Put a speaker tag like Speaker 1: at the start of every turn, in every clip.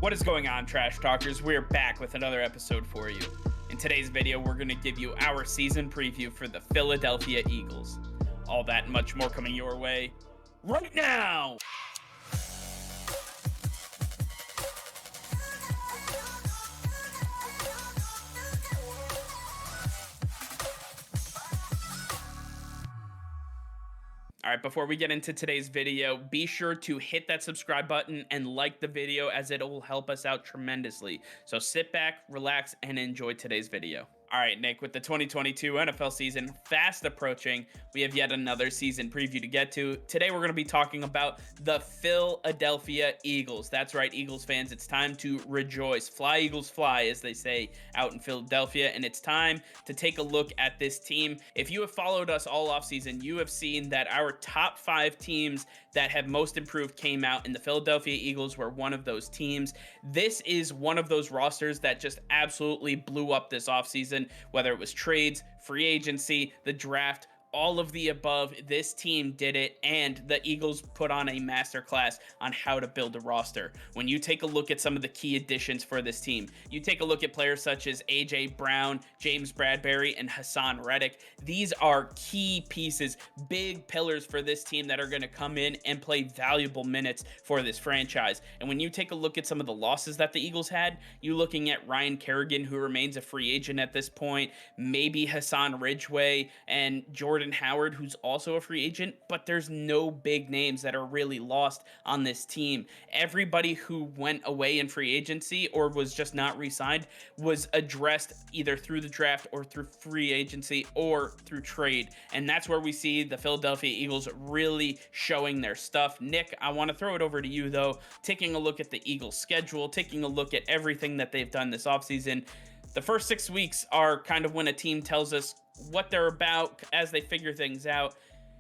Speaker 1: What is going on, Trash Talkers? We're back with another episode for you. In today's video, we're going to give you our season preview for the Philadelphia Eagles. All that and much more coming your way right now! All right, before we get into today's video, be sure to hit that subscribe button and like the video as it will help us out tremendously. So sit back, relax, and enjoy today's video. All right, Nick, with the 2022 NFL season fast approaching, we have yet another season preview to get to. Today, we're going to be talking about the Philadelphia Eagles. That's right, Eagles fans, it's time to rejoice. Fly, Eagles, fly, as they say out in Philadelphia, and it's time to take a look at this team. If you have followed us all offseason, you have seen that our top 5 teams that have most improved came out, and the Philadelphia Eagles were one of those teams. This is one of those rosters that just absolutely blew up this offseason. Whether it was trades, free agency, the draft, all of the above, this team did it, and the Eagles put on a masterclass on how to build a roster. When you take a look at some of the key additions for this team, you take a look at players such as A.J. Brown, James Bradberry, and Hassan Reddick. These are key pieces, big pillars for this team that are going to come in and play valuable minutes for this franchise. And when you take a look at some of the losses that the Eagles had, you're looking at Ryan Kerrigan, who remains a free agent at this point, maybe Hassan Ridgeway, and Jordan Howard, who's also a free agent, but there's no big names that are really lost on this team. Everybody who went away in free agency or was just not re-signed was addressed either through the draft or through free agency or through trade, and that's where we see the Philadelphia Eagles really showing their stuff. Nick, I want to throw it over to you though. Taking a look at the Eagles schedule, taking a look at everything that they've done this offseason, the first 6 weeks are kind of when a team tells us what they're about as they figure things out.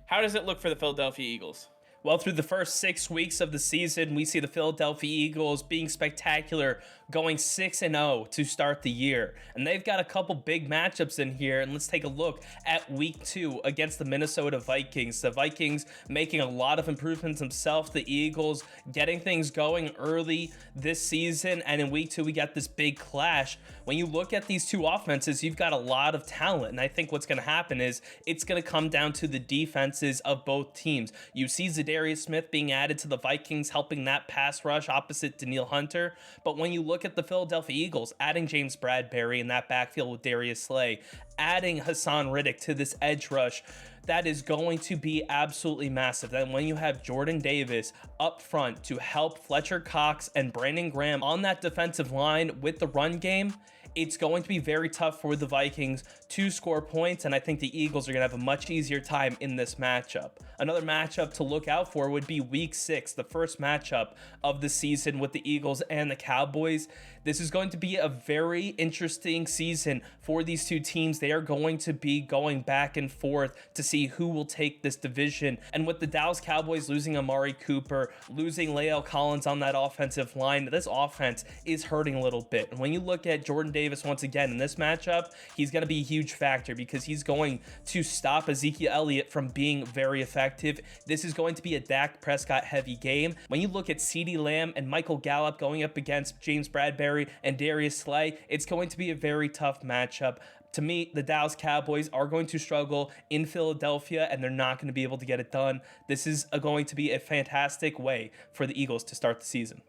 Speaker 1: How does it look for the Philadelphia Eagles?
Speaker 2: Well, through the first 6 weeks of the season, we see the Philadelphia Eagles being spectacular, going 6-0 to start the year. And they've got a couple big matchups in here, and let's take a look at week 2 against the Minnesota Vikings. The Vikings making a lot of improvements themselves, the Eagles getting things going early this season, and in week 2 we got this big clash. When you look at these two offenses, you've got a lot of talent, and I think what's going to happen is it's going to come down to the defenses of both teams. You see Darius Smith being added to the Vikings, helping that pass rush opposite Danielle Hunter. But when you look at the Philadelphia Eagles, adding James Bradberry in that backfield with Darius Slay, adding Hassan Reddick to this edge rush, that is going to be absolutely massive. Then when you have Jordan Davis up front to help Fletcher Cox and Brandon Graham on that defensive line with the run game, it's going to be very tough for the Vikings to score points, and I think the Eagles are going to have a much easier time in this matchup. Another matchup to look out for would be week 6, the first matchup of the season with the Eagles and the Cowboys. This is going to be a very interesting season for these two teams. They are going to be going back and forth to see who will take this division. And with the Dallas Cowboys losing Amari Cooper, losing La'el Collins on that offensive line, this offense is hurting a little bit. And when you look at Jordan Davis once again in this matchup, he's going to be a huge factor because he's going to stop Ezekiel Elliott from being very effective. This is going to be a Dak Prescott heavy game. When you look at CeeDee Lamb and Michael Gallup going up against James Bradberry and Darius Slay, it's going to be a very tough matchup. To me, the Dallas Cowboys are going to struggle in Philadelphia, and they're not going to be able to get it done. This is going to be a fantastic way for the Eagles to start the season.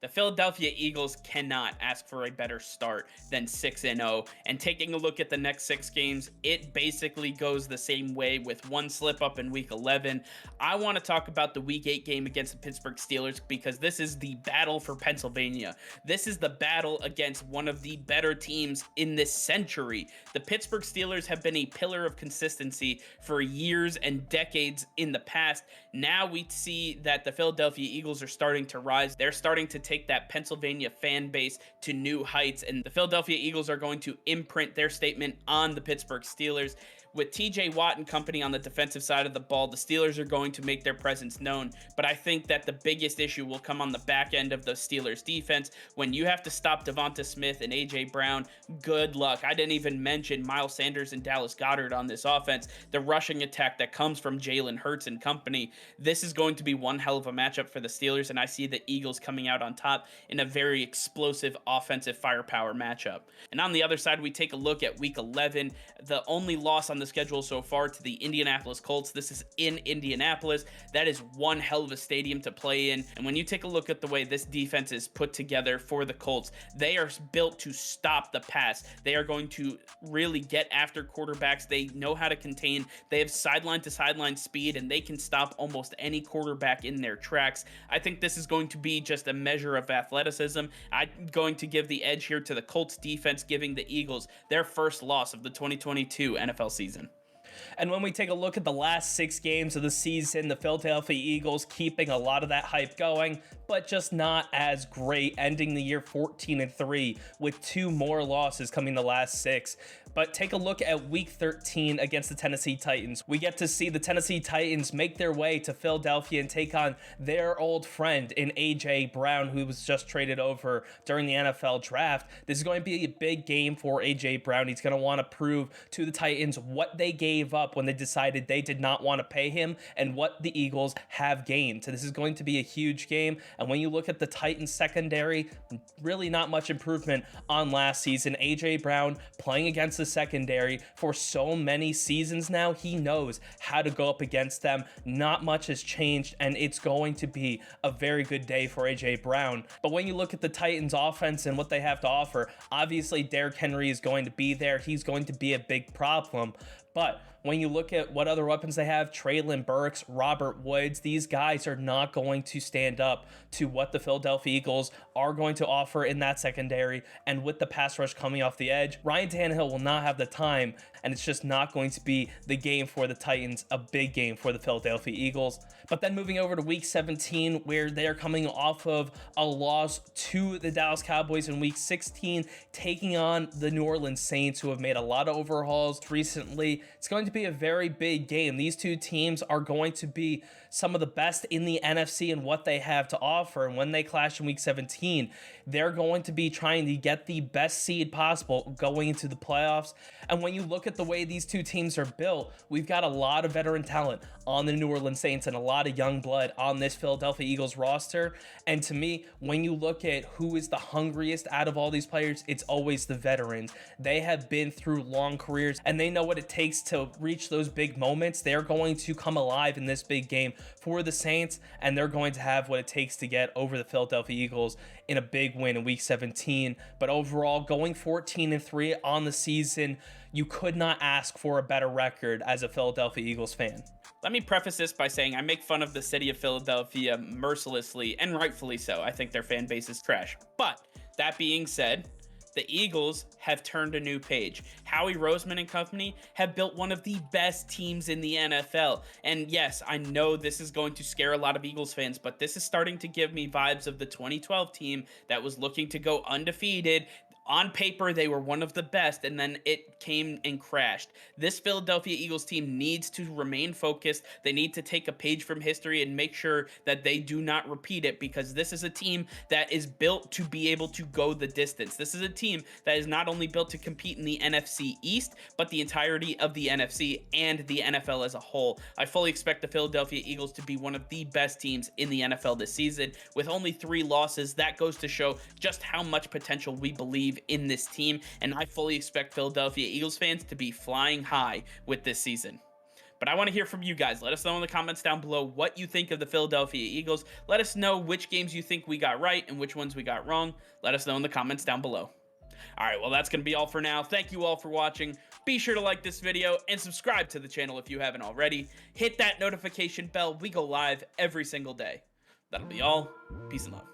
Speaker 1: The Philadelphia Eagles cannot ask for a better start than 6-0, and taking a look at the next 6 games, it basically goes the same way with one slip up in week 11. I want to talk about the week 8 game against the Pittsburgh Steelers because this is the battle for Pennsylvania. This is the battle against one of the better teams in this century. The Pittsburgh Steelers have been a pillar of consistency for years and decades in the past. Now we see that the Philadelphia Eagles are starting to rise. They're starting to take that Pennsylvania fan base to new heights, and the Philadelphia Eagles are going to imprint their statement on the Pittsburgh Steelers. with TJ Watt and company on the defensive side of the ball, the Steelers are going to make their presence known. But I think that the biggest issue will come on the back end of the Steelers defense. When you have to stop Devonta Smith and AJ Brown, good luck. I didn't even mention Miles Sanders and Dallas Goedert on this offense. The rushing attack that comes from Jalen Hurts and company. This is going to be one hell of a matchup for the Steelers, and I see the Eagles coming out on top in a very explosive offensive firepower matchup. And on the other side, we take a look at week 11, the only loss on the schedule so far to the Indianapolis Colts. This is in Indianapolis. That is one hell of a stadium to play in. And when you take a look at the way this defense is put together for the Colts, they are built to stop the pass. They are going to really get after quarterbacks. They know how to contain. They have sideline to sideline speed, and they can stop almost any quarterback in their tracks. I think this is going to be just a measure of athleticism. I'm going to give the edge here to the Colts defense, giving the Eagles their first loss of the 2022 NFL season.
Speaker 2: And when we take a look at the last 6 games of the season, the Philadelphia Eagles keeping a lot of that hype going, but just not as great, ending the year 14-3 with 2 more losses coming the last 6. But take a look at week 13 against the Tennessee Titans. We get to see the Tennessee Titans make their way to Philadelphia and take on their old friend in AJ Brown, who was just traded over during the NFL draft. This is going to be a big game for AJ Brown. He's going to want to prove to the Titans what they gave up when they decided they did not want to pay him and what the Eagles have gained. So this is going to be a huge game. And when you look at the Titans secondary, really not much improvement on last season. AJ Brown playing against the secondary for so many seasons now, he knows how to go up against them. Not much has changed, and it's going to be a very good day for AJ Brown. But when you look at the Titans offense and what they have to offer, obviously Derrick Henry is going to be there. He's going to be a big problem. But when you look at what other weapons they have, Treylon Burks, Robert Woods, these guys are not going to stand up to what the Philadelphia Eagles are going to offer in that secondary. And with the pass rush coming off the edge, Ryan Tannehill will not have the time, and it's just not going to be the game for the Titans, a big game for the Philadelphia Eagles. But then moving over to week 17, where they're coming off of a loss to the Dallas Cowboys in week 16, taking on the New Orleans Saints, who have made a lot of overhauls recently. It's going to be a very big game. These two teams are going to be some of the best in the NFC and what they have to offer. And when they clash in week 17, they're going to be trying to get the best seed possible going into the playoffs. And when you look at the way these two teams are built, we've got a lot of veteran talent on the New Orleans Saints and a lot of young blood on this Philadelphia Eagles roster. And to me, when you look at who is the hungriest out of all these players, it's always the veterans. They have been through long careers and they know what it takes to reach those big moments. They're going to come alive in this big game for the Saints, and they're going to have what it takes to get over the Philadelphia Eagles in a big win in week 17. But overall, going 14-3 on the season, you could not ask for a better record as a Philadelphia Eagles fan.
Speaker 1: Let me preface this by saying I make fun of the city of Philadelphia mercilessly, and rightfully so. I think their fan base is trash. But that being said, the Eagles have turned a new page. Howie Roseman and company have built one of the best teams in the NFL. And yes, I know this is going to scare a lot of Eagles fans, but this is starting to give me vibes of the 2012 team that was looking to go undefeated. On paper, they were one of the best, and then it came and crashed. This Philadelphia Eagles team needs to remain focused. They need to take a page from history and make sure that they do not repeat it, because this is a team that is built to be able to go the distance. This is a team that is not only built to compete in the NFC East, but the entirety of the NFC and the NFL as a whole. I fully expect the Philadelphia Eagles to be one of the best teams in the NFL this season. With only 3 losses, that goes to show just how much potential we believe in this team, and I fully expect Philadelphia Eagles fans to be flying high with this season. But I want to hear from you guys. Let us know in the comments down below what you think of the Philadelphia Eagles. Let us know which games you think we got right and which ones we got wrong. Let us know in the comments down below. All right, well, that's going to be all for now. Thank you all for watching. Be sure to like this video and subscribe to the channel if you haven't already. Hit that notification bell. We go live every single day. That'll be all. Peace and love.